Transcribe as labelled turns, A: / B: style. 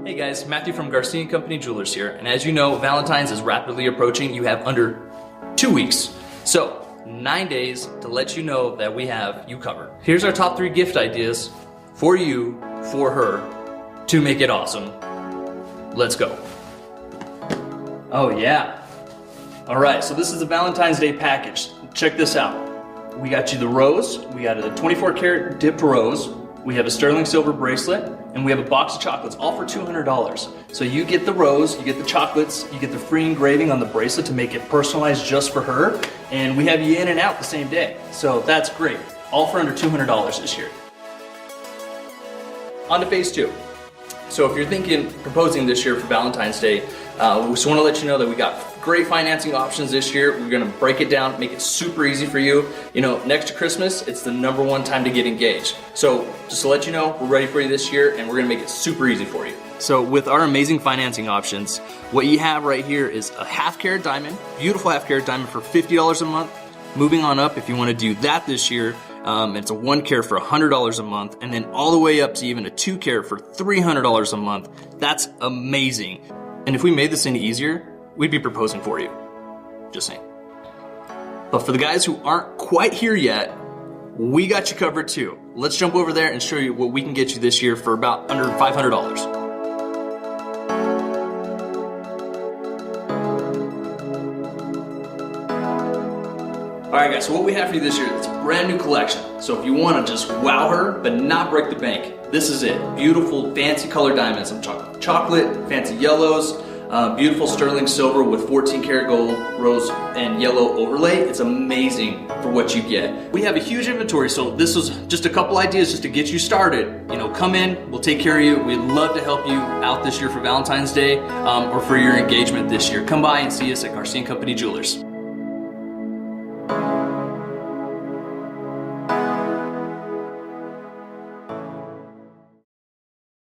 A: Hey guys, Matthew from Garcia & Company Jewelers here, and as you know, Valentine's is rapidly approaching. You have under 2 weeks. So, 9 days to let you know that we have you covered. Here's our top 3 gift ideas for you, for her, to make it awesome. Let's go. Oh yeah. Alright, so this is the Valentine's Day package. Check this out. We got you the rose, we got a 24 karat dipped rose, we have a sterling silver bracelet, and we have a box of chocolates, all for $200. So you get the rose, you get the chocolates, you get the free engraving on the bracelet to make it personalized just for her, and we have you in and out the same day. So that's great. All for under $200 this year. On to phase 2. So if you're proposing this year for Valentine's Day, we just want to let you know that we got great financing options this year. We're going to break it down, make it super easy for you. You know, next to Christmas, it's the #1 time to get engaged. So just to let you know, we're ready for you this year, and we're going to make it super easy for you. So with our amazing financing options, what you have right here is a half-carat diamond, beautiful half-carat diamond for $50 a month. Moving on up, if you want to do that this year, it's a 1 carat for $100 a month, and then all the way up to even a 2 carat for $300 a month. That's amazing. And if we made this any easier, we'd be proposing for you. Just saying. But for the guys who aren't quite here yet, we got you covered too. Let's jump over there and show you what we can get you this year for about under $500. Alright guys, so what we have for you this year, it's a brand new collection. So if you want to just wow her, but not break the bank, this is it. Beautiful, fancy colored diamonds. Some chocolate, fancy yellows, beautiful sterling silver with 14 karat gold, rose, and yellow overlay. It's amazing for what you get. We have a huge inventory, so this was just a couple ideas just to get you started. You know, come in, we'll take care of you. We'd love to help you out this year for Valentine's Day or for your engagement this year. Come by and see us at Garcia & Company Jewelers.